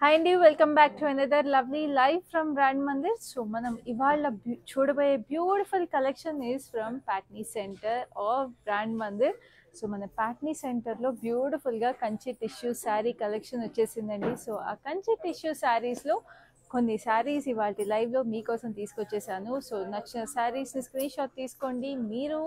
Hi అండి, welcome back to another lovely live from brand Mandir. So మనం ఇవాళ చూడబోయే beautiful collection is from Patny centre of Brand Mandir. So మన ప్యాట్నీ సెంటర్లో బ్యూటిఫుల్గా కంచి టిష్యూ శారీ కలెక్షన్ వచ్చేసిందండి. సో ఆ కంచి టిష్యూ శారీస్లో కొన్ని శారీస్ ఇవాళ లైవ్లో మీకోసం తీసుకొచ్చేసాను. సో నచ్చిన శారీస్ని స్క్రీన్ షాట్ తీసుకోండి. మీరు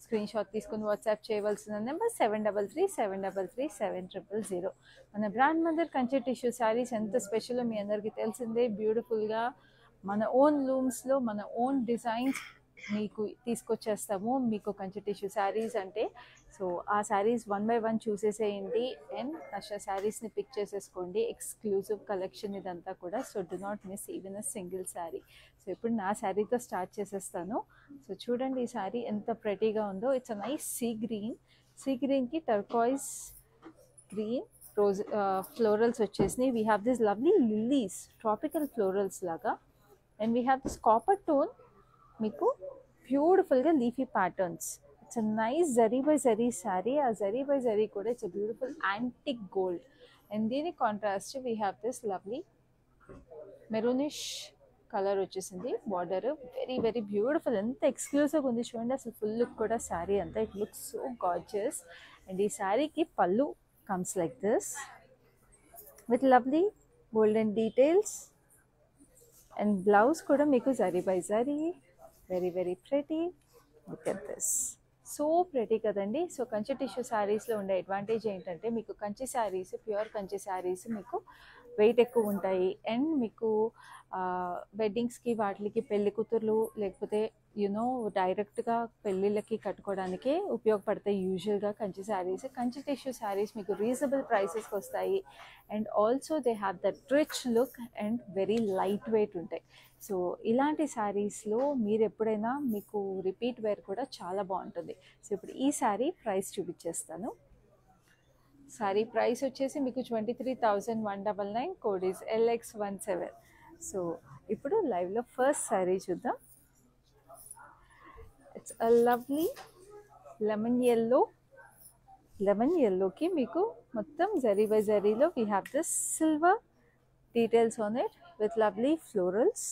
స్క్రీన్ షాట్ తీసుకుని వాట్సాప్ చేయవలసిన నెంబర్ 7337337000. మన బ్రాండ్ మందిర్ కంచి టిష్యూ శారీస్ ఎంత స్పెషల్ మీ అందరికీ తెలిసిందే. బ్యూటిఫుల్గా మన ఓన్ లూమ్స్లో మన ఓన్ డిజైన్స్ మీకు తీసుకొచ్చేస్తాము. మీకు కంచి టిష్యూ శారీస్ అంటే సో ఆ శారీస్ 1 by 1 చూసేసేయండి అండ్ నచ్చిన శారీస్ని పిక్ చేసేసుకోండి. ఎక్స్క్లూజివ్ కలెక్షన్ ఇదంతా కూడా. So do not miss even a single sari. So ఇప్పుడు నా శారీతో స్టార్ట్ చేసేస్తాను. సో చూడండి ఈ శారీ ఎంత ప్రెటీగా ఉందో. ఇట్స్ అ నైస్ సీ గ్రీన్కి టర్కాయిస్ గ్రీన్ రోజ్ ఫ్లోరల్స్ వచ్చేసినాయి. We have this lovely lilies tropical florals లాగా and we have this copper tone మీకు బ్యూటిఫుల్గా leafy patterns. It's a nice zari by zari sari. ఆ జరీ బై జరీ కూడా it's a beautiful antique gold and దీని contrast we have this lovely maroonish colour వచ్చేసింది. Border very very beautiful. ఎంత ఎక్స్క్లూజివ్గా ఉంది చూడండి. అసలు ఫుల్ లుక్ కూడా శారీ అంతా it looks so gorgeous. And ఈ శారీకి పళ్ళు comes like this with lovely golden details and blouse కూడా మీకు zari by zari. Very very pretty. Look at this. So pretty కదండి. సో కంచి టిష్యూ శారీస్లో ఉండే అడ్వాంటేజ్ ఏంటంటే మీకు కంచి శారీస్ ప్యూర్ కంచి శారీస్ మీకు వెయిట్ ఎక్కువ ఉంటాయి అండ్ మీకు వెడ్డింగ్స్కి వాటికి పెళ్లి కూతుర్లు లేకపోతే యూనో డైరెక్ట్గా పెళ్ళిళ్ళకి కట్టుకోవడానికే ఉపయోగపడతాయి యూజువల్గా కంచి శారీస్. కంచి టిష్యూ శారీస్ మీకు రీజనబుల్ ప్రైసెస్కి వస్తాయి and also they have that rich look and very light weight ఉంటాయి. సో ఇలాంటి శారీస్లో మీరు ఎప్పుడైనా మీకు రిపీట్ వేర్ కూడా చాలా బాగుంటుంది. సో ఇప్పుడు ఈ శారీ ప్రైస్ చూపించేస్తాను. శారీ ప్రైస్ వచ్చేసి మీకు 23,199. Code is LX17. సో ఇప్పుడు లైవ్లో ఫస్ట్ శారీ చూద్దాం. ఇట్స్ అ లవ్లీ లెమన్ ఎల్లోకి మీకు మొత్తం జరీ బై జరీలో we have this silver details on it with lovely florals.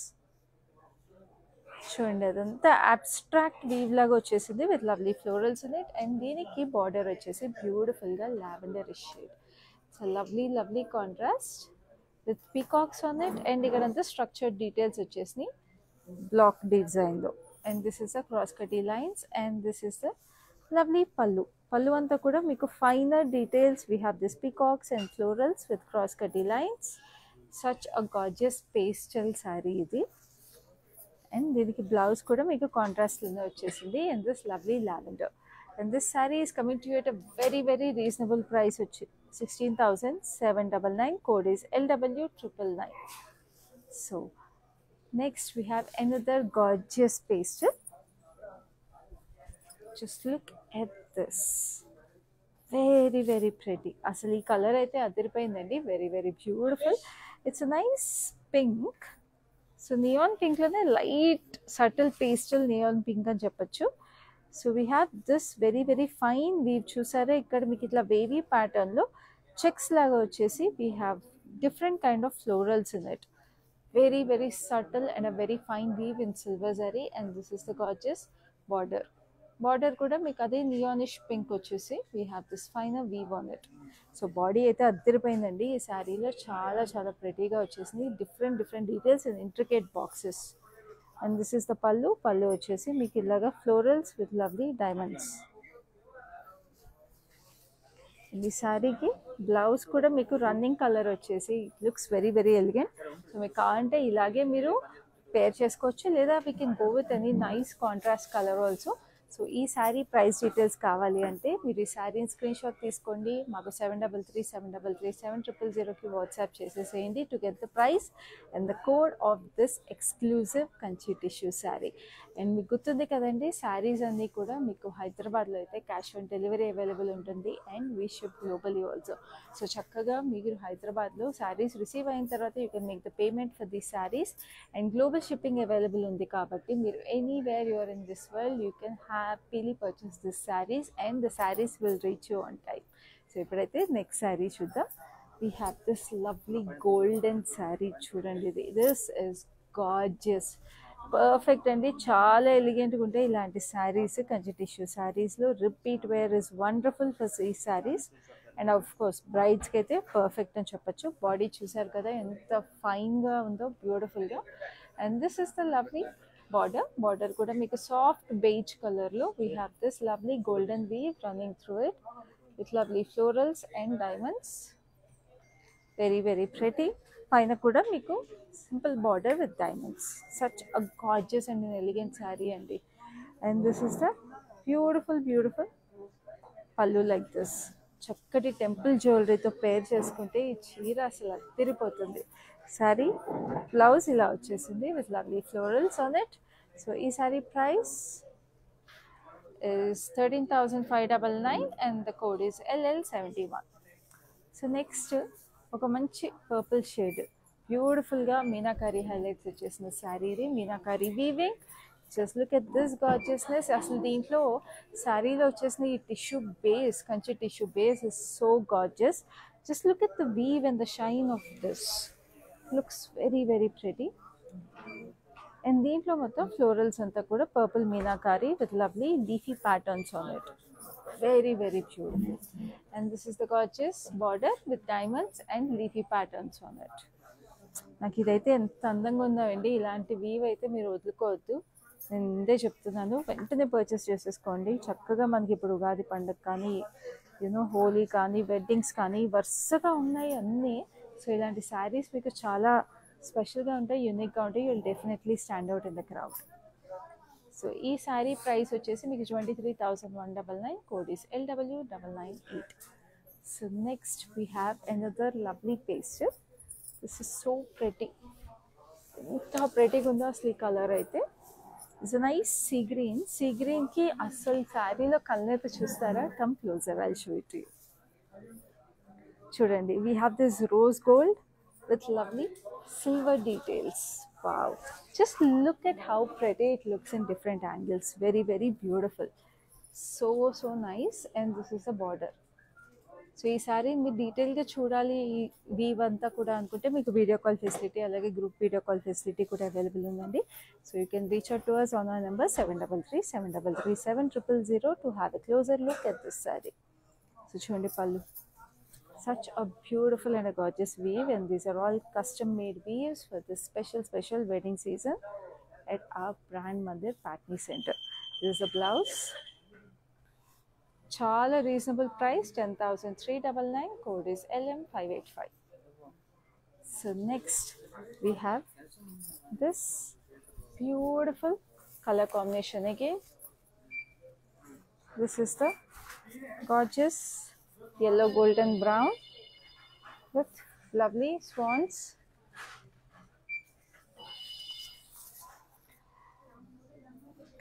చూడండి అదంతా అబ్స్ట్రాక్ట్ వీవ్ లాగా వచ్చేసింది with lovely florals in it and దీనికి బార్డర్ వచ్చేసి బ్యూటిఫుల్గా lavender shade. So lovely lovely contrast with peacocks on it and ఇక్కడంతా structured details వచ్చేసినాయి block డిజైన్లో. And this is the cross cut lines and this is the lovely pallu అంతా కూడా మీకు finer details. We have this peacocks and florals with cross cut lines. Such a gorgeous pastel sari ఇది and దీనికి blouse కూడా మీకు కాంట్రాస్ట్లోనే వచ్చేసింది and this lovely lavender. And this sari is coming to you at a very very reasonable price వచ్చి 16,799. Code is LW999. So next we have another gorgeous pastel. Just look at this. Very very pretty. అసలు ఈ colour అయితే అదిరిపోయిందండి. Very very beautiful. It's a nice pink. So neon పింక్లోనే light subtle pastel neon pink అని చెప్పచ్చు. So we have this very very fine weave. చూసారా ఇక్కడ మీకు ఇట్లా వేవీ ప్యాటర్న్లో చెక్స్ లాగా వచ్చేసి we have different kind of florals in it. Very very subtle and a very fine weave in silver zari and this is the gorgeous border కూడా మీకు అదే నియానిష్ పింక్ వచ్చేసి we have this finer weave on it. So body అయితే అద్దరిపోయిందండి ఈ శారీలో. చాలా చాలా ప్రెటీగా వచ్చేసింది. Different different details and intricate boxes. And this is the పళ్ళు వచ్చేసి మీకు ఇలాగా ఫ్లోరల్స్ విత్ లవ్లీ డైమండ్స్. ఈ శారీకి బ్లౌజ్ కూడా మీకు రన్నింగ్ కలర్ వచ్చేసి it looks very very elegant. So మీకు కావాలంటే ఇలాగే మీరు పేర్ చేసుకోవచ్చు లేదా we can go with any nice contrast colour also. So ఈ శారీ ప్రైస్ డీటెయిల్స్ కావాలి అంటే మీరు ఈ శారీని స్క్రీన్ షాట్ తీసుకోండి. మాకు 7337337000కి వాట్సాప్ చేసేసేయండి to get the price and the code of this exclusive Kanchi tissue sari. And మీకు గుర్తుంది కదండి శారీస్ అన్నీ కూడా మీకు హైదరాబాద్లో అయితే క్యాష్ ఆన్ డెలివరీ అవైలబుల్ ఉంటుంది and we ship globally also. So చక్కగా మీరు హైదరాబాద్లో శారీస్ రిసీవ్ అయిన తర్వాత you can make the payment for the saris and global shipping available ఉంది కాబట్టి మీరు anywhere you're in this world you can happily purchase this saris and the saris will reach you on time. So ఇప్పుడైతే next sari చూద్దాం. we have this lovely golden saree చూడండి. This is gorgeous, perfect అండి. చాలా ఎలిగెంట్గా ఉంటాయి ఇలాంటి శారీస్. కంచి టిష్యూ శారీస్లో repeat where is wonderful for ఈ saris. And of course బ్రైడ్స్కి అయితే పర్ఫెక్ట్ అని చెప్పొచ్చు. బాడీ చూసారు కదా ఎంత ఫైన్గా ఉందో, బ్యూటిఫుల్గా. And this is the lovely border కూడా మీకు సాఫ్ట్ బేజ్ కలర్లో we have this lovely golden weave running through it with lovely florals and diamonds. Very very pretty. Paina kuda meeku simple border with diamonds. Such a gorgeous and an elegant saree andi. And this is the beautiful pallu like this. Chakkati temple jewelry తో పేర్ చేసుకుంటే ఈ చీర అసలు అదిరిపోతుంది. Sorry blouse ఇలా వచ్చేసింది with lovely florals on it. So ఈ sari price is 13,599 and the code is LL71. So next ఒక మంచి పర్పుల్ షేడ్ బ్యూటిఫుల్గా మీనాకారీ హైలైట్స్ వచ్చేసిన శారీ. ఇది meenakari weaving. Just look at this gorgeousness. అసలు దీంట్లో శారీలో వచ్చేసిన ఈ tissue base, Kanchi tissue base is so gorgeous. Just look at the weave and the shine of this. Looks very very pretty. And దీంట్లో మొత్తం ఫ్లోరల్స్ అంతా కూడా purple meenakari with lovely leafy patterns on it. Very very beautiful. And this is the gorgeous border with diamonds and leafy patterns on it. నాకు ఇదైతే ఎంత అందంగా ఉందండి. ఇలాంటి వీవ్ అయితే మీరు వదులుకోవద్దు. నేను ముందే చెప్తున్నాను, వెంటనే పర్చేస్ చేసేసుకోండి. చక్కగా మనకి ఇప్పుడు ఉగాది పండుగ కానీ, యూనో హోలీ కానీ, వెడ్డింగ్స్ కానీ వరుసగా ఉన్నాయి అన్నీ. సో ఇలాంటి శారీస్ మీకు చాలా స్పెషల్గా ఉంటాయి, యూనిక్గా ఉంటాయి. You will definitely stand out in the crowd. So ఈ శారీ ప్రైస్ వచ్చేసి మీకు 23,199. Code is LW998. So next we have another lovely pastel. This is so pretty. ఎంత ప్రెటీగా ఉందో అసలు ఈ కలర్ అయితే. It's nice sea green. Sea గ్రీన్కి అసలు శారీలో కలర్ చూస్తారా? Come closer, I'll show it to you. చూడండి, we have this rose gold with lovely silver details. Wow, just look at how pretty it looks in different angles. Very very beautiful, so nice. And this is the border. So ఈ sorry మీరు డీటెయిల్గా చూడాలి weave అంతా కూడా అనుకుంటే మీకు video call facility, అలాగే group video call facility కూడా అవైలబుల్ ఉందండి. So you can reach out to us on our number 7337337000 to have a closer look at this saree. So చూడండి పళ్ళు. Such a beautiful and a gorgeous weave, and these are all custom made weaves for this special wedding season at our Brand Mandir Patni Center. This is a blouse. Chala reasonable price, 10,399. Code is LM585. So next we have this beautiful color combination again. This is the gorgeous yellow golden brown with lovely swans.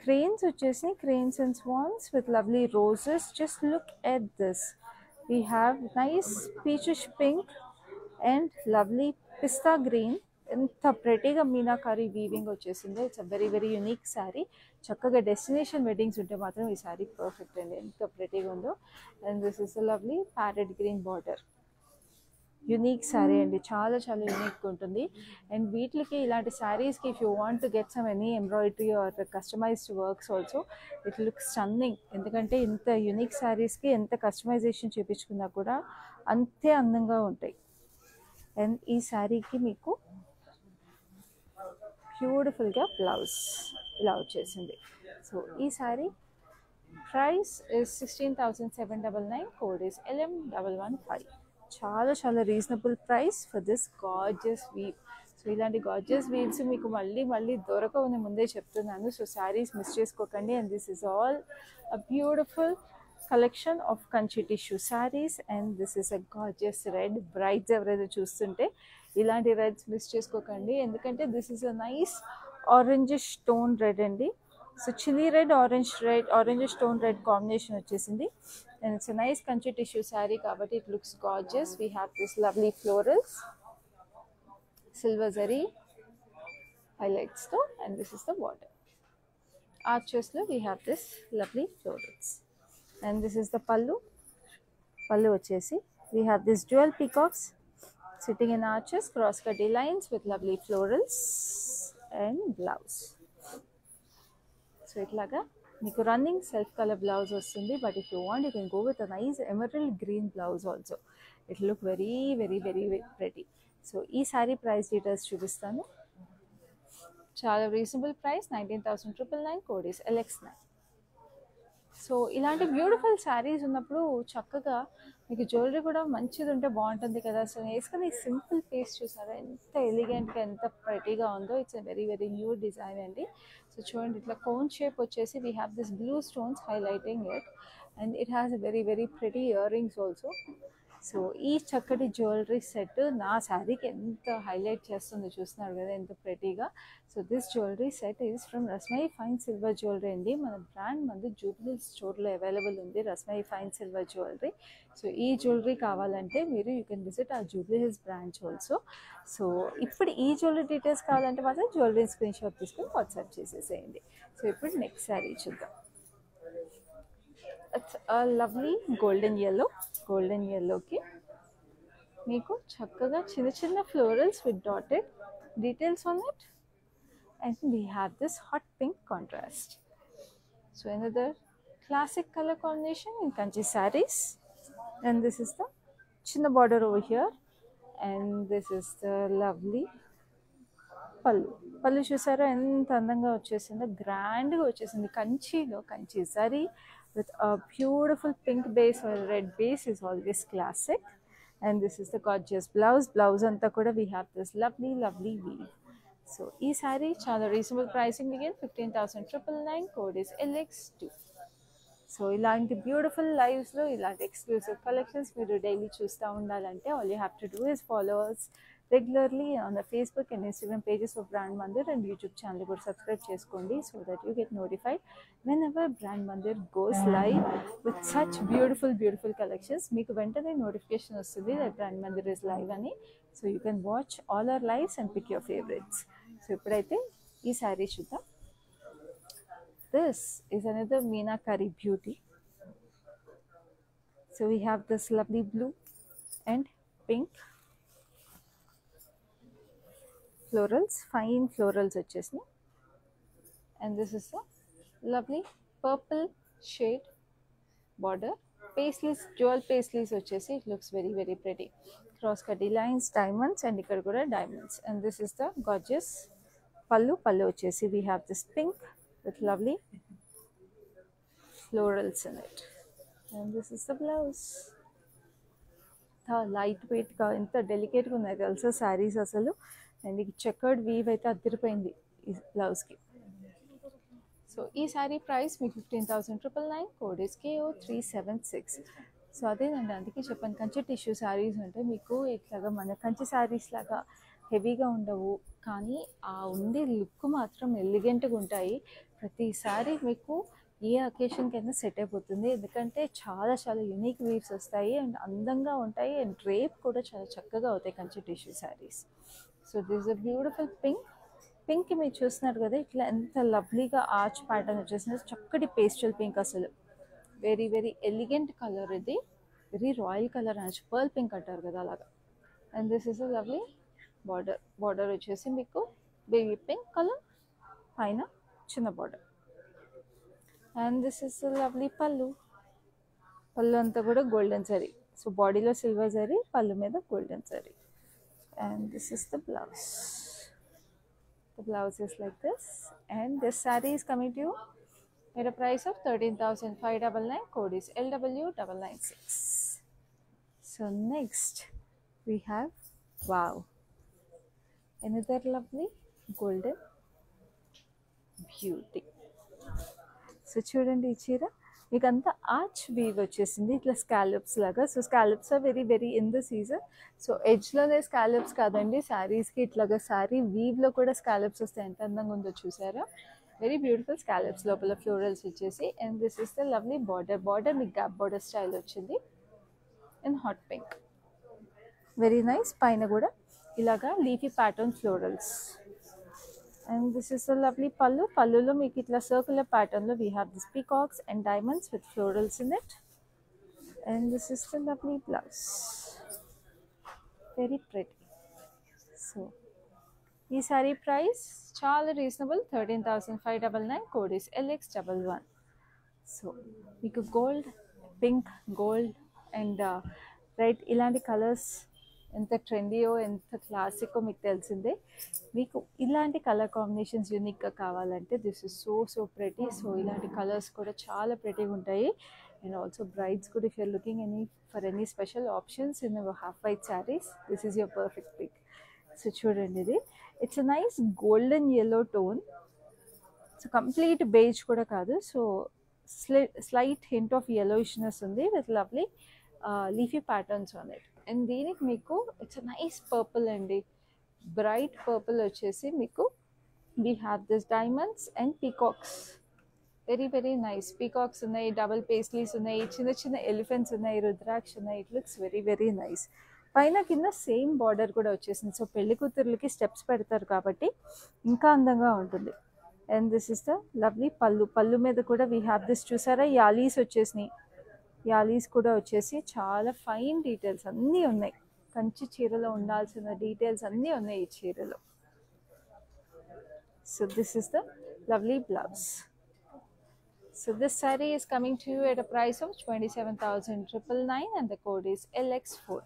Cranes వచ్చేసి cranes and swans with lovely roses. Just look at this. We have nice peachish pink and lovely pista green. ఎంత ప్రెటీగా meenakari weaving వచ్చేసిందో. It's a very very unique sari. చక్కగా destination weddings ఉంటే మాత్రం ఈ sari perfect అండి, ఎంత ప్రెటీగా ఉందో. And this is a lovely parrot green border. Unique sari అండి, చాలా యూనిక్గా ఉంటుంది. అండ్ వీటికి ఇలాంటి శారీస్కి if you want to get some any embroidery or customised works also it looks stunning. ఎందుకంటే ఇంత యూనిక్ శారీస్కి ఎంత కస్టమైజేషన్ చేయించుకున్నా కూడా అంతే అందంగా ఉంటాయి. అండ్ ఈ శారీకి మీకు బ్యూటిఫుల్గా బ్లౌజ్ ఇలా వచ్చేసింది. సో ఈ sari price is 16,799. Code is LM115. చాలా reasonable price for this gorgeous weave. So ఇలాంటి గార్జియస్ వీవ్స్ మీకు మళ్ళీ దొరకవని ముందే చెప్తున్నాను. సో శారీస్ మిస్ చేసుకోకండి. And this is all a beautiful collection of Kanchi tissue sarees, and this is a gorgeous red. Brides ఎవరైతే చూస్తుంటే ఇలాంటి రెడ్స్ మిస్ చేసుకోకండి, ఎందుకంటే this is a nice orangish tone red అండి. So chilli red, orangish tone red combination వచ్చేసింది. And it's a nice Kanchi tissue sari కాబట్టి it looks gorgeous. We have this lovely florals, silver zari హైలైట్స్తో, and this is the border. ఆర్చెస్లో we have this lovely florals. And this is the pallu. Pallu వచ్చేసి we have this dual peacocks sitting in arches, cross cutty lines with lovely florals and blouse. So itlaga meeku running self color blouse vastundi, but if you want you can go with a nice emerald green blouse also. It look very very very very pretty. So ee saree price details chupistanu. Chala reasonable price 19,999, code is LX9. So ఇలాంటి beautiful saris ఉన్నప్పుడు చక్కగా మీకు jewellery కూడా మంచిది ఉంటే బాగుంటుంది కదా. So వేసుకుని సింపుల్ పీస్ చూసారా ఎంత ఎలిగెంట్గా ఎంత ప్రెటీగా ఉందో. It's a very very new design అండి. సో చూడండి ఇట్లా కోన్ షేప్ వచ్చేసి we have this blue stones highlighting it, and it has a very very pretty ear rings also. So ఈ చక్కటి జ్యువెలరీ సెట్ నా శారీకి ఎంత హైలైట్ చేస్తుందో చూస్తున్నారు కదా ఎంత ప్రెటీగా. So this jewellery set is from Rasmayi fine silver jewellery అండి. మన బ్రాండ్ మంది జూబ్లీ స్టోర్లో అవైలబుల్ ఉంది Rasmayi fine silver jewellery. So ఈ జ్యువెలరీ కావాలంటే మీరు యూ కెన్ విజిట్ ఆ Jubilee Hills branch also. So ఇప్పుడు ఈ జ్యువెలరీ డీటెయిల్స్ కావాలంటే మాత్రం జ్యువెలరీ స్క్రీన్ షాట్ తీసుకొని వాట్సాప్ చేసేసేయండి. సో ఇప్పుడు నెక్స్ట్ శారీ చూద్దాం. It's a lovely golden yellow. Golden yellowకి మీకు చక్కగా చిన్న చిన్న florals with dotted details on it, and we have this hot pink contrast. So another classic color combination in Kanchi sarees, and this is the chinna border over here, and this is the lovely పళ్ళు చూసారా ఎంత అందంగా వచ్చేసిందో, గ్రాండ్గా వచ్చేసింది. కంచిలో Kanchi zari with a beautiful pink base or red base is always classic, and this is the gorgeous blouse anta kuda we have this lovely weave. So ee saree chala reasonable pricing again 15,999, code is LX2. So ఇలాంటి beautiful లైవ్స్లో ఇలాంటి exclusive collections మీరు daily చూస్తూ ఉండాలంటే all you have to do is follow us regularly on the Facebook and Instagram pages of Brand Mandir, and YouTube channel కూడా subscribe చేసుకోండి so that you get notified whenever Brand Mandir goes live with such beautiful collections. మీకు వెంటనే notification వస్తుంది that Brand Mandir is live అని. So you can watch all hour lives and pick your favourites. So ఇప్పుడైతే ఈ శారీ చూద్దాం. This is another Meenakari beauty. So we have this lovely blue and pink florals, fine florals vachesni, and this is a lovely purple shade border. Paisleys, jewel paisleys vachesi, it looks very very pretty. Cross cutty lines, diamonds, and ikkada kuda diamonds. And this is the gorgeous pallu vachesi. We have this pink with lovely florals in it, and this is the blouse. Light వెయిట్గా ఎంత డెలికేట్గా ఉన్నాయి తెలుసా శారీస్ అసలు, and ఈ chequered weave అయితే అదిరిపోయింది ఈ బ్లౌజ్కి. సో ఈ శారీ ప్రైస్ మీకు 15,999, కోడ్ ఇస్ KO376. సో అదేనండి, అందుకే చెప్పాను కంచి టిష్యూ శారీస్ అంటే మీకు ఇట్లాగా మన కంచి శారీస్ లాగా హెవీగా ఉండవు, కానీ ఆ ఉండే లుక్ మాత్రం ఎలిగెంట్గా ఉంటాయి. ప్రతిసారి మీకు ఏ అకేషన్కి అయినా సెట్ అయిపోతుంది, ఎందుకంటే చాలా చాలా యూనిక్ వీవ్స్ వస్తాయి అండ్ అందంగా ఉంటాయి, అండ్ డ్రేప్ కూడా చాలా చక్కగా అవుతాయి Kanchi tissue saris. So this a beautiful pink మీరు చూస్తున్నారు కదా, ఇట్లా ఎంత లవ్లీగా ఆర్చ్ ప్యాటర్న్ వచ్చేసింది, చక్కటి పేస్టల్ పింక్, అసలు వెరీ వెరీ ఎలిగెంట్ కలర్, ఇది వెరీ రాయల్ కలర్ అనొచ్చు, పర్ల్ పింక్ అంటారు కదా అలాగా. And this is a lovely border వచ్చేసి మీకు బేబీ పింక్ కలర్ పైన చిన్న border. And this is lovely pallu అంతా కూడా గోల్డెన్ జరీ. సో బాడీలో సిల్వర్ జరీ, పళ్ళు మీద golden zari. And this is the blouse. The blouse is like this, and this saree is coming to you at a price of 13,599, code is LW996. So next we have, wow, another lovely golden beauty. So చూడండి ఈ చీర మీకు అంతా arch weave వచ్చేసింది, ఇట్లా scallops లాగా. So scallops are very very in the season. So ఎడ్జ్లోనే scallops కాదండి, శారీస్కి ఇట్లాగా శారీ వీవ్లో కూడా స్కాలప్స్ వస్తాయి, ఎంత అందంగా ఉందో చూసారా. వెరీ బ్యూటిఫుల్ స్కాలప్స్, లోపల ఫ్లోరల్స్ వచ్చేసి. And this is the lovely border మీకు గ్యాప్ బార్డర్ స్టైల్ వచ్చింది in hot pink, very nice. పైన కూడా ఇలాగా leafy pattern florals. And this is a lovely pallulo meeku itla circular pattern lo we have this peacocks and diamonds with florals in it. And this is the lovely blouse. Very pretty. So ఈ sari price చాలా reasonable, 13,599, code is LX11. So మీకు gold, pink, gold and white ఇలాంటి colours ఎంత ట్రెండీయో ఎంత clasico మీకు తెలిసిందే. మీకు ఇలాంటి కలర్ కాంబినేషన్స్ యూనిక్గా కావాలంటే this is so pretty. So ఇలాంటి కలర్స్ కూడా చాలా ప్రెటీగా ఉంటాయి. అండ్ ఆల్సో బ్రైడ్స్ కూడా if you're looking for any special options in half white saris, this is your perfect pick. So చూడండి, ఇది it's a nice golden yellow tone. So complete beige కూడా కాదు, so slight hint of yellowishness ఉంది with lovely leafy patterns on it. And దీనికి మీకు it's a nice purple అండి, bright purple వచ్చేసి మీకు we have this diamonds and peacocks, very nice peacocks ఉన్నాయి, double paisleys ఉన్నాయి, చిన్న ఎలిఫెంట్స్ ఉన్నాయి, రుద్రాక్ష ఉన్నాయి. It looks very nice. పైన కింద సేమ్ బార్డర్ కూడా వచ్చేసింది. సో పెళ్లి కూతుర్లకి స్టెప్స్ పెడతారు కాబట్టి ఇంకా అందంగా ఉంటుంది. And this is the lovely పళ్ళు. పళ్ళు మీద కూడా వీ హ్యావ్ దిస్, చూసారా యాలీస్ వచ్చేసినాయి. యాలీస్ కూడా వచ్చేసి చాలా ఫైన్ డీటెయిల్స్ అన్నీ ఉన్నాయి. కంచి చీరలో ఉండాల్సిన డీటెయిల్స్ అన్నీ ఉన్నాయి ఈ చీరలో. So this is the lovely blouse. So this saree is coming to you at a price of 27,999 and the code is LX4.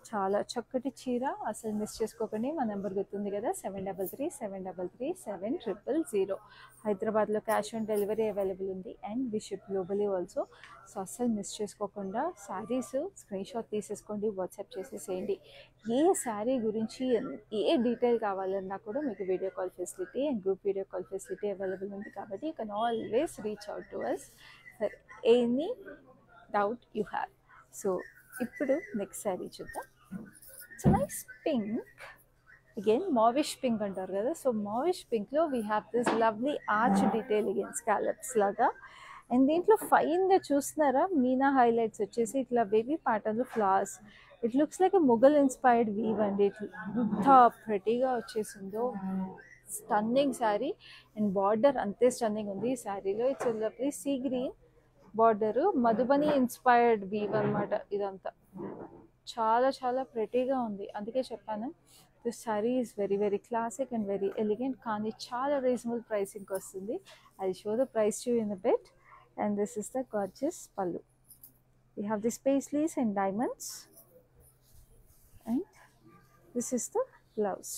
చాలా చక్కటి చీర, అసలు మిస్ చేసుకోకండి. మా నెంబర్ గుర్తుంది కదా, 7337337000. హైదరాబాద్లో క్యాష్ ఆన్ డెలివరీ అవైలబుల్ ఉంది and we ship globally also. So అస్సలు మిస్ చేసుకోకుండా శారీస్ స్క్రీన్ షాట్ తీసేసుకోండి, వాట్సాప్ చేసేసేయండి. ఏ శారీ గురించి ఏ డీటెయిల్ కావాలన్నా కూడా మీకు video call facility and group video call facility available ఉంది కాబట్టి you can always reach out to us for any doubt you have. So ఇప్పుడు నెక్స్ట్ శారీ చూద్దాం. It's nice pink, again mauvish pink అంటారు కదా. So మావిష్ పింక్లో we have this lovely arch detail again scallops లాగా. And దీంట్లో ఫైన్గా చూస్తున్నారా మీనా హైలైట్స్ వచ్చేసి ఇట్లా బేబీ ప్యాటర్న్లో flowers. It looks like Mughal inspired weave అండి. ఎంత ప్రెటీగా వచ్చేసిందో, స్టన్నింగ్ శారీ. అండ్ బార్డర్ అంతే స్టన్నింగ్ ఉంది ఈ శారీలో. It's lovely sea green border, Madhubani inspired weave అనమాట ఇదంతా. చాలా ప్రెటీగా ఉంది, అందుకే చెప్పాను this sari is very classic and very elegant, కానీ చాలా రీజనబుల్ ప్రైసింగ్కి వస్తుంది. I show the price to in a bit. And this is the gorgeous pallu. We have this paisleys and diamonds and this is the blouse.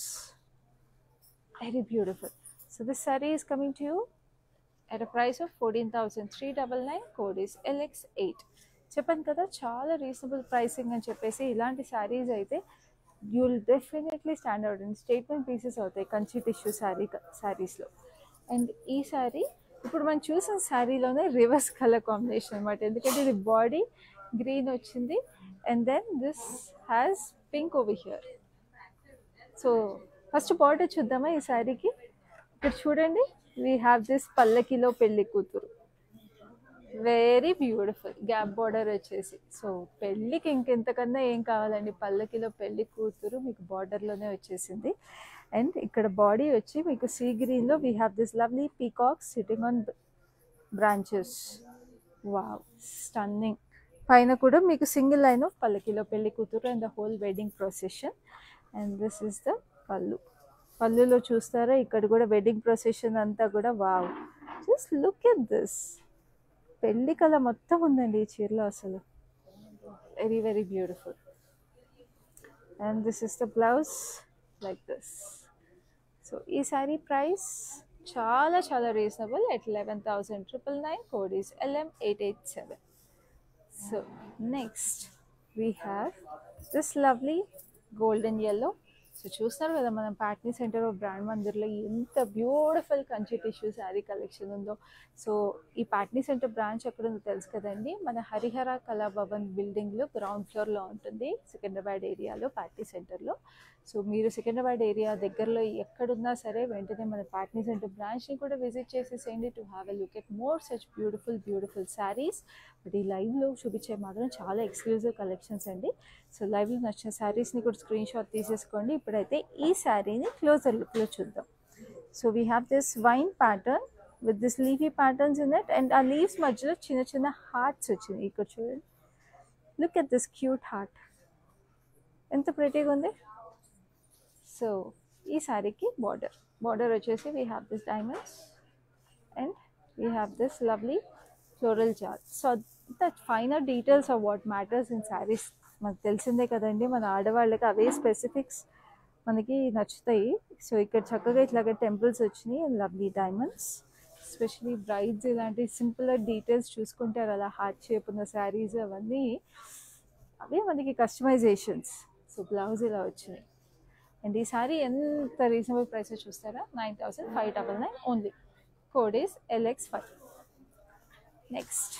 Very beautiful. So this sari is coming to you at a price of 14,399, code is LX8. చెప్పాను కదా చాలా reasonable pricing అని చెప్పేసి. ఇలాంటి శారీస్ అయితే you will definitely stand out and statement pieces అవుతాయి Kanchi tissue శారీస్లో. And ఈ శారీ ఇప్పుడు మనం చూసిన శారీలోనే రివర్స్ కలర్ కాంబినేషన్ అనమాట, ఎందుకంటే ఇది బాడీ గ్రీన్ వచ్చింది and then this has pink over here. So first border చూద్దామా ఈ శారీకి. ఇక్కడ చూడండి, వీ హ్యావ్ దిస్ పల్లకిలో పెళ్లి కూతురు, వెరీ బ్యూటిఫుల్ గ్యాప్ బార్డర్ వచ్చేసి. సో పెళ్ళికి ఇంకెంతకన్నా ఏం కావాలండి, పల్లకిలో పెళ్లి కూతురు మీకు బార్డర్లోనే వచ్చేసింది. అండ్ ఇక్కడ బాడీ వచ్చి మీకు సీ గ్రీన్లో we have this lovely peacocks sitting on branches. Wow, stunning. పైన కూడా మీకు సింగిల్ లైన్ ఆఫ్ పల్లకిలో పెళ్లి కూతురు and the whole wedding procession. And this is the పల్లు. పళ్ళులో చూస్తారా ఇక్కడ కూడా వెడ్డింగ్ ప్రొసెషన్ అంతా కూడా. Wow, just look at this. పెళ్లి కళ మొత్తం ఉందండి ఈ చీరలో, అసలు very beautiful. And this is the blouse like this. So ఈ శారీ ప్రైస్ చాలా reasonable at 11,999, code is LM887. So next we have this lovely golden yellow. So చూస్తున్నారు కదా మనం పాట్నీ సెంటర్ ఆఫ్ బ్రాండ్ మందిర్లో ఎంత beautiful Kanchi tissue sari collection ఉందో. So ఈ Patny centre branch ఎక్కడ ఉందో తెలుసు కదండి, మన హరిహర కళాభవన్ బిల్డింగ్లో గ్రౌండ్ ఫ్లోర్లో ఉంటుంది, సికింద్రాబాద్ ఏరియాలో పాట్నీ సెంటర్లో. సో మీరు సికింద్రాబాద్ ఏరియా దగ్గరలో ఎక్కడున్నా సరే వెంటనే మన పాట్నీ సెంటర్ బ్రాంచ్ని కూడా విజిట్ చేసేసేయండి to have a look at more such beautiful saris. But ఈ లైవ్లో చూపించే మాత్రం చాలా ఎక్స్క్లూజివ్ కలెక్షన్స్ అండి. సో లైవ్లో నచ్చిన శారీస్ని కూడా స్క్రీన్ షాట్ తీసేసుకోండి. ఇప్పుడైతే ఈ శారీని క్లోజర్ లుక్లో చూద్దాం. So we have this wine pattern with this leafy patterns in it. And ఆ లీవ్స్ మధ్యలో చిన్న హార్ట్స్ వచ్చినాయి ఇక్కడ చూడండి. Look at this cute heart. ఎంత ప్రెటీగా ఉంది. సో ఈ శారీకి బార్డర్ వచ్చేసి we have this diamonds and we have this lovely floral chart. So the final details of what matters in saris మనకు తెలిసిందే కదండి. మన ఆడవాళ్ళకి అవే స్పెసిఫిక్స్ మనకి నచ్చుతాయి. సో ఇక్కడ చక్కగా ఇట్లాగా టెంపుల్స్ వచ్చినాయి and lovely diamonds. Especially brides ఇలాంటి సింపుల్ డీటెయిల్స్ చూసుకుంటారు అలా హార్ట్ షేప్ ఉన్న శారీస్ అవన్నీ అవే మనకి కస్టమైజేషన్స్. సో బ్లౌజ్ ఇలా వచ్చినాయి అండ్ ఈ శారీ ఎంత రీజనబుల్ ప్రైస్ చూస్తారా, 9599 only. Code is LX5. Next,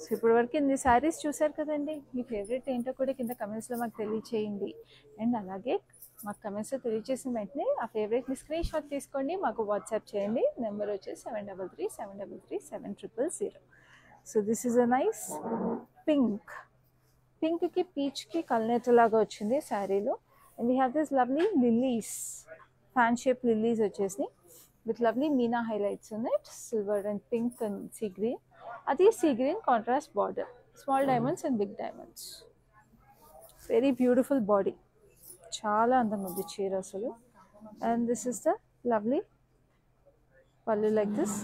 so ఇప్పటి వరకు ఇన్ని శారీస్ చూసారు కదండి. మీ ఫేవరెట్ ఏంటో కూడా కింద కమెంట్స్లో మాకు తెలియచేయండి. అండ్ అలాగే మాకు కమెంట్స్లో తెలియచేసిన వెంటనే ఆ ఫేవరెట్ని స్క్రీన్ షాట్ తీసుకోండి, మాకు వాట్సాప్ చేయండి. నెంబర్ వచ్చేసి 7337337000. So this is a nice పింక్కి పీచ్కి కల్నేతలాగా వచ్చింది శారీలో. And we have this lovely lilies, fan shape lilies వచ్చేసి విత్ లవ్లీ మీనా హైలైట్స్ ఉన్నాయి. Silver and pink and sea green. అది sea green contrast border, small diamonds and big diamonds. Very beautiful body, చాలా అందంగా ఉంది చీర అసలు. And this is the lovely pallu like this.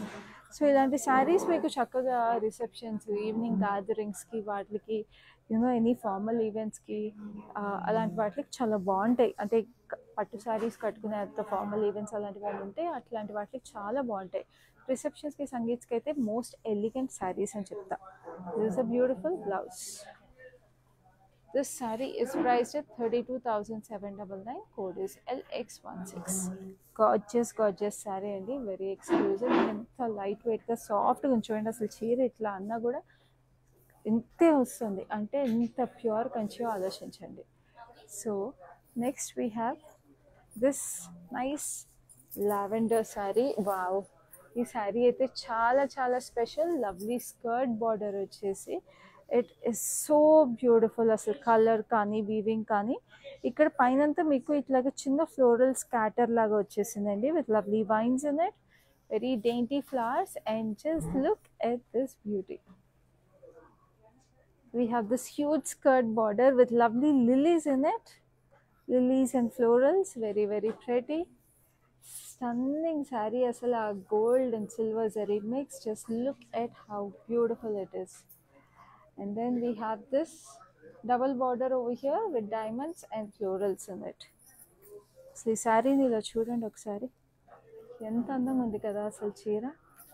So ఇలాంటి శారీస్ మీకు చక్కగా రిసెప్షన్స్, ఈవినింగ్ గ్యాదరింగ్స్కి, వాటికి ఎనీ ఫార్మల్ ఈవెంట్స్కి అలాంటి వాటికి చాలా బాగుంటాయి. అంటే పట్టు శారీస్ కట్టుకునే అంత ఫార్మల్ ఈవెంట్స్ అలాంటివి ఉంటాయి, అట్లాంటి వాటికి చాలా బాగుంటాయి. రిసెప్షన్స్కి, సంగీత్స్కి అయితే మోస్ట్ ఎలిగెంట్ శారీస్ అని చెప్తా. This is a beautiful blouse. This saree is priced at 32,799. Code is LX16. Gorgeous saree అండి, వెరీ ఎక్స్క్లూజివ్. ఎంత లైట్ వెయిట్గా సాఫ్ట్గా ఉంచండి. అసలు చీర ఇట్లా అన్నా కూడా ఇంతే వస్తుంది, అంటే ఎంత ప్యూర్ కంచియో ఆలోచించండి. So next we have this nice lavender sari. Wow, ఈ శారీ అయితే చాలా చాలా స్పెషల్. లవ్లీ స్కర్ట్ బార్డర్ వచ్చేసి ఇట్ ఈస్ సో బ్యూటిఫుల్. అసలు కలర్ కానీ వీవింగ్ కానీ ఇక్కడ పైనంతా మీకు ఇట్లాగా చిన్న ఫ్లోరల్ స్కాటర్ లాగా వచ్చేసిందండి with lovely vines in it, very dainty flowers. And just look at this beauty. We have this huge skirt border with lovely lilies in it. Lilies and florals, very very pretty. Stunning saree. Asala gold and silver zari mix. Just look at how beautiful it is. And then we have this double border over here with diamonds and florals in it. So ఈ శారీని ఇలా చూడండి ఒకసారి, ఎంత అందంగా ఉంది కదా అసలు చీర.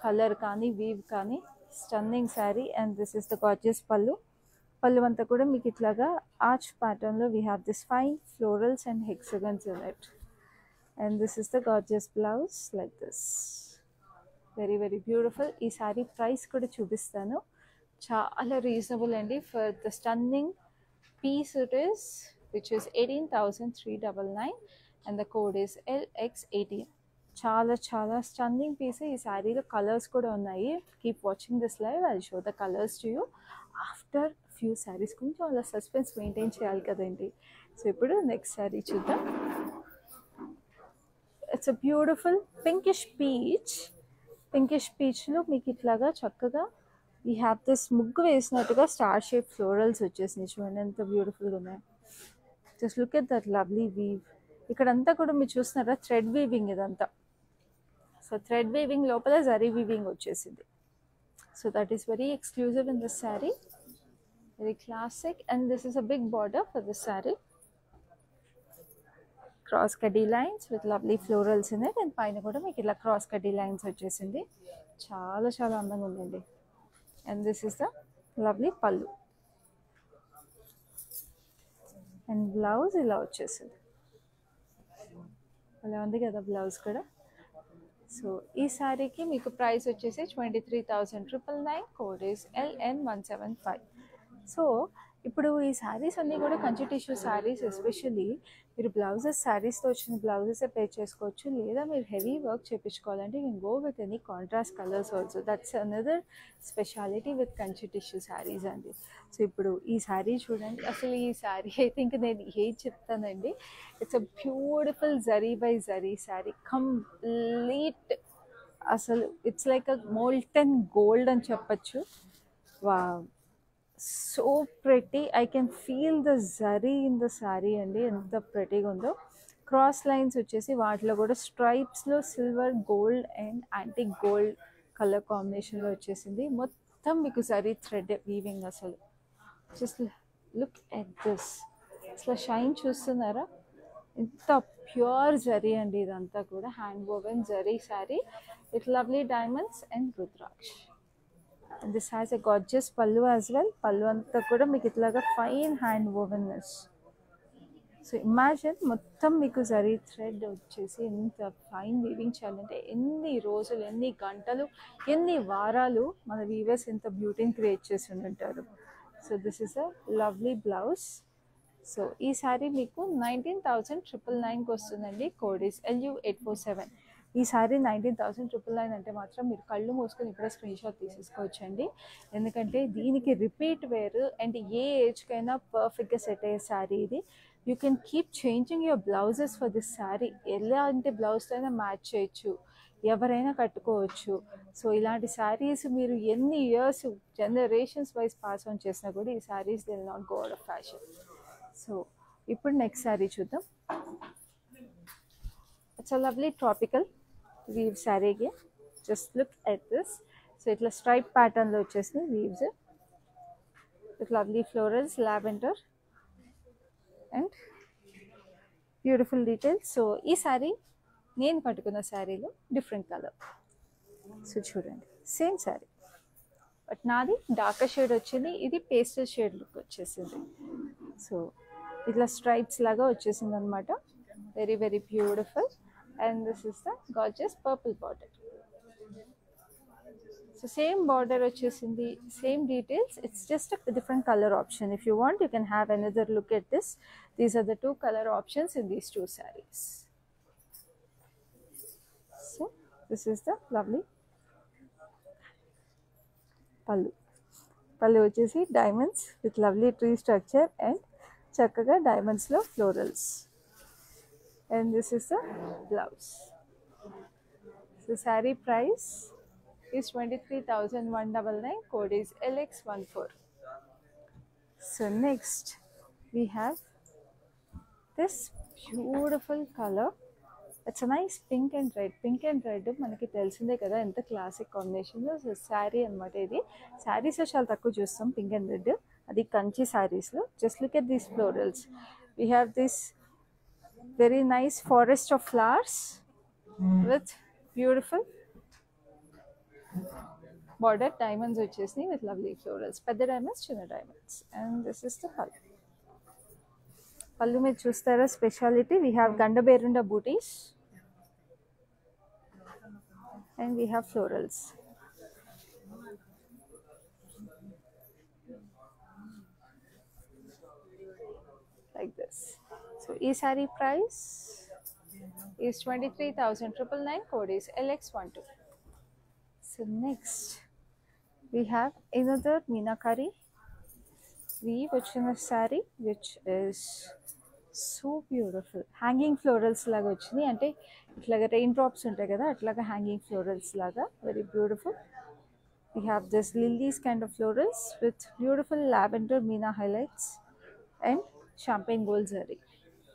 కలర్ కానీ వీవ్ కానీ stunning sari. And this is the gorgeous pallu. Pallu అంతా కూడా మీకు ఇట్లాగా ఆర్చ్ ప్యాటర్న్లో we have this fine florals and hexagons in it. And this is the gorgeous blouse like this, very very beautiful. ఈ శారీ ప్రైస్ కూడా చూపిస్తాను, చాలా రీజనబుల్ అండి. For the stunning piece it is which is 18,399 and the code is LX18. చాలా చాలా stunning piece. ఈ శారీలో colours కూడా ఉన్నాయి. Keep watching this live, I show the colours to you after few saris. కొంచెం అలా సస్పెన్స్ మెయింటైన్ చేయాలి కదండి. సో ఇప్పుడు నెక్స్ట్ శారీ చూద్దాం. ఇట్స్ అ బ్యూటిఫుల్ పింకిష్ పీచ్లో మీకు ఇట్లాగా చక్కగా వీ హ్యావ్ దిస్ ముగ్గు వేసినట్టుగా స్టార్ షేప్ ఫ్లోరల్స్ వచ్చేసినాయి. చూడండి ఎంత బ్యూటిఫుల్గా ఉన్నాయి. Just look at that lovely weave. ఇక్కడంతా కూడా మీరు చూస్తున్నారా థ్రెడ్ వీవింగ్ ఇదంతా. సో థ్రెడ్ వీవింగ్ లోపల జరీ వీవింగ్ వచ్చేసింది. So that is very exclusive in this sari, very classic. And this is a big border for this sari. Cross kaddi lines with lovely florals in it. And పైన కూడా మీకు ఇలా cross kaddi lines వచ్చేసింది. చాలా చాలా అందంగా ఉందండి. And this is the lovely పళ్ళు. అండ్ బ్లౌజ్ ఇలా వచ్చేసింది. అలా ఉంది కదా బ్లౌజ్ కూడా. సో ఈ శారీకి మీకు ప్రైస్ వచ్చేసి 23,999. Code is LN175. సో ఇప్పుడు ఈ శారీస్ అన్నీ కూడా కంచి టిష్యూ శారీస్. ఎస్పెషల్లీ మీరు బ్లౌజెస్ శారీస్తో వచ్చిన బ్లౌజెసే పే చేసుకోవచ్చు, లేదా మీరు హెవీ వర్క్ చేయించుకోవాలంటే you can go with any contrast colours also. That's another speciality with Kanchi tissue saris అండి. సో ఇప్పుడు ఈ శారీ చూడండి. అసలు ఈ శారీ అయితే ఇంకా నేను ఏం చెప్తానండి. It's a beautiful zari by zari sari, complete. అసలు it's like a molten gold అని చెప్పచ్చు. వా, so pretty. I can feel the zari in the sari అండి, ఎంత ప్రెటీగా ఉందో. క్రాస్ లైన్స్ వచ్చేసి వాటిలో కూడా స్ట్రైప్స్లో silver, gold and antique gold colour కాంబినేషన్లో వచ్చేసింది. మొత్తం మీకు జరీ థ్రెడ్ వీవింగ్. అసలు జస్ట్ లుక్ ఎట్ దిస్. అసలు షైన్ చూస్తున్నారా? ఎంత ప్యూర్ జరీ అండి ఇదంతా కూడా. Hand woven zari sari with lovely diamonds and rudraksha. And this has a gorgeous పల్లు యాజ్ వెల్. పల్లు అంతా కూడా మీకు ఇట్లాగా ఫైన్ హ్యాండ్ వోవెన్నెస్. సో ఇమాజిన్ మొత్తం మీకు జరీ థ్రెడ్ వచ్చేసి ఎంత ఫైన్ వీవింగ్ చేయాలంటే ఎన్ని రోజులు, ఎన్ని గంటలు, ఎన్ని వారాలు మన వీవర్స్ ఎంత బ్యూటీని క్రియేట్ చేసి ఉంటారు. So this is a lovely blouse. So ఈ శారీ మీకు 19,999కి వస్తుందండి. Code is LU847. ఈ శారీ 19,999 అంటే మాత్రం మీరు కళ్ళు మూసుకొని ఇప్పుడే స్క్రీన్ షాట్ తీసేసుకోవచ్చండి. ఎందుకంటే దీనికి రిపీట్ వేర్ అండ్ ఏ ఏజ్కైనా పర్ఫెక్ట్గా సెట్ అయ్యే శారీ ఇది. You can keep changing your blouses for this sari. ఎలాంటి బ్లౌజ్తో అయినా మ్యాచ్ చేయొచ్చు, ఎవరైనా కట్టుకోవచ్చు. సో ఇలాంటి శారీస్ మీరు ఎన్ని years, generations wise pass on చేసినా కూడా ఈ saris they will not go out of fashion. So ఇప్పుడు నెక్స్ట్ శారీ చూద్దాం. It's a lovely tropical weave శారీకి. Just look at this. So ఇట్లా స్ట్రైప్ ప్యాటర్న్లో వచ్చేసింది weaves with lovely florals, lavender and beautiful details. So ఈ శారీ నేను కట్టుకున్న శారీలో డిఫరెంట్ కలర్. సో చూడండి, సేమ్ శారీ బట్ నాది డార్కర్ షేడ్ వచ్చింది, ఇది పేస్టల్ షేడ్ లుక్ వచ్చేసింది. సో ఇట్లా స్ట్రైప్స్ లాగా వచ్చేసింది అనమాట. Very very beautiful. And this is the gorgeous purple border. So same border వచ్చేసింది, same details. It's just a different color option. If you want, you can have another look at this. These are the two color options in these two sarees. So this is the lovely pallu. Pallu వచ్చేసి diamonds with lovely tree structure and చక్కగా diamonds లో florals. And this is the blouse. So saree price is 23,199. Code is LX14. So next we have this beautiful color. It's a nice pink and red. Pink and red మనకి తెలిసిందే కదా ఎంత classic combination. So sari అనమాట ఇది. శారీస్లో చాలా తక్కువ చూస్తాం పింక్ అండ్ రెడ్, అది కంచి శారీస్లో. Just look at these florals. We have this very nice forest of flowers with beautiful border. Diamonds వచ్చేసి విత్ లవ్లీ ఫ్లోరల్స్, పెద్ద డైమండ్స్, చిన్న diamonds. And this is the pallu. Pallu మీరు చూస్తారా speciality. We have Gandaberunda butis and we have florals like this. So ee saree price is 23,999. Code is LX12. So next we have another Meenakari weave వచ్చిన saree which is so beautiful. Hanging florals లాగా వచ్చింది, అంటే ఇట్లాగా rain drops ఉంటాయి కదా అట్లాగా hanging florals లాగా. Very beautiful. We have this lilies kind of florals with beautiful lavender meena highlights and champagne gold zari.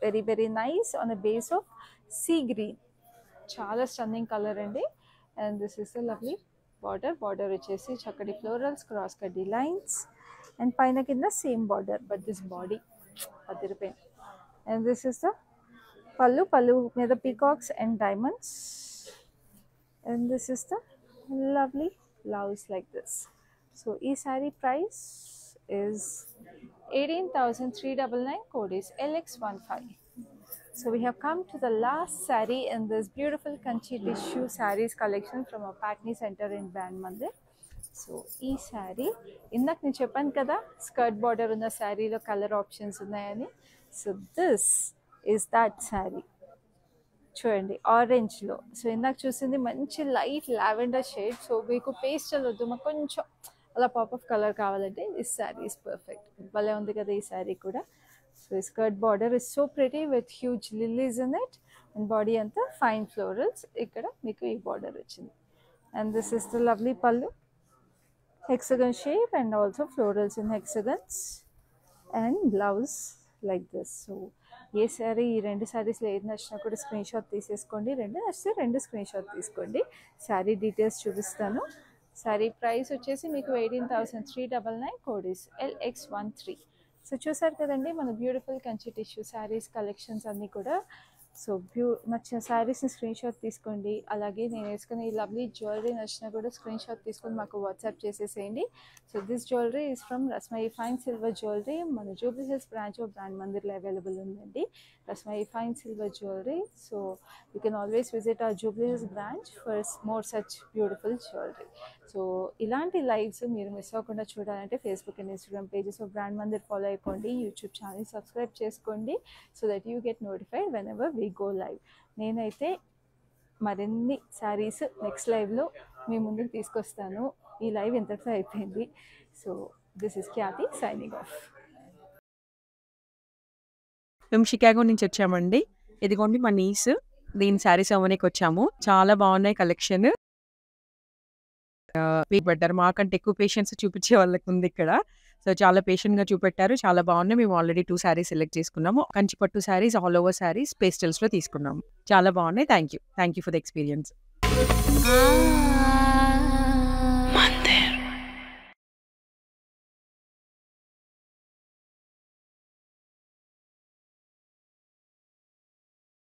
Very very nice on a base of sea green. చాలా stunning colour అండి. And this is a lovely border. Border వచ్చేసి చక్కటి florals, cross kaddi lines and పైన కింద same border but this body అదిరిపోయింది. And this is the pallu. పల్లు మీద peacocks and diamonds. And this is the lovely blouse like this. So ee saree price is 18,399. Code is LX15. So we have come to the last saree in this beautiful Kanchi tissue sarees collection from our Patni Center in Brand Mandir. So ee saree indak నేను చెప్పాను కదా skirt border ఉన్న శారీలో colour options ఉన్నాయని. So this is that sari. చూడండి ఆరెంజ్లో. So ఇందాక చూసింది మంచి లైట్ లావెండర్ షేడ్. సో మీకు పేస్టల్ వద్దు, మాకు కొంచెం అలా పాప్ ఆఫ్ కలర్ కావాలంటే దిస్ శారీ ఇస్ పర్ఫెక్ట్. భలే ఉంది కదా ఈ శారీ కూడా. సో ఈ skirt border is so pretty with huge lilies in it and body అంతా ఫైన్ ఫ్లోరల్స్. ఇక్కడ మీకు ఈ బార్డర్ వచ్చింది. And this is the lovely పల్లు. hexagon shape and also florals in hexagons and blouse like this. So ఏ శారీ ఈ రెండు శారీస్లో ఏది నచ్చినా కూడా స్క్రీన్ షాట్ తీసేసుకోండి, రెండు నచ్చితే రెండు స్క్రీన్ షాట్ తీసుకోండి. శారీ డీటెయిల్స్ చూపిస్తాను. శారీ ప్రైస్ వచ్చేసి మీకు 18,399, కోడ్ ఇస్ LX13. సో చూసారు కదండి మన beautiful Kanchi tissue saris collections అన్నీ కూడా. సో నచ్చిన శారీస్ని స్క్రీన్ షాట్ తీసుకోండి. అలాగే నేను వేసుకున్న ఈ లవ్లీ జ్యువెలరీ నచ్చినా కూడా స్క్రీన్ షాట్ తీసుకొని మాకు వాట్సాప్ చేసేసేయండి. So this jewellery is from Rasmayi fine silver jewellery. మన Jubilee Hills branch of Brand మందిర్లో అవైలబుల్ ఉందండి Rasmayi fine silver jewellery. So you can always visit our Jubilee Hills branch for more such beautiful jewellery. So ఇలాంటి lives మీరు miss అవ్వకుండా చూడాలంటే Facebook and Instagram pages of Brand Mandir follow అయిపోండి, YouTube channel subscribe చేసుకోండి so that you get notified whenever we go live. నేనైతే మరిన్ని saris next లైవ్లో మీ ముందుకు తీసుకొస్తాను. ఈ లైవ్ ఇంతటితో అయిపోయింది. So this is Khyati signing off. మేము షికాగో నుంచి వచ్చామండి. ఇదిగోండి మా నీస్, దీని శారీస్ అవ్వడానికి వచ్చాము. చాలా బాగున్నాయి కలెక్షన్. పెట్టారు మాకంటే ఎక్కువ పేషెన్స్ చూపించే వాళ్ళకి ఉంది ఇక్కడ. సో చాలా పేషెంట్గా చూపెట్టారు, చాలా బాగున్నాయి. మేము ఆల్రెడీ 2 శారీస్ సెలెక్ట్ చేసుకున్నాము. కంచిపట్టు శారీస్, ఆల్ ఓవర్ శారీస్, పేస్టల్స్లో తీసుకున్నాము. చాలా బాగున్నాయి. Thank you for the experience.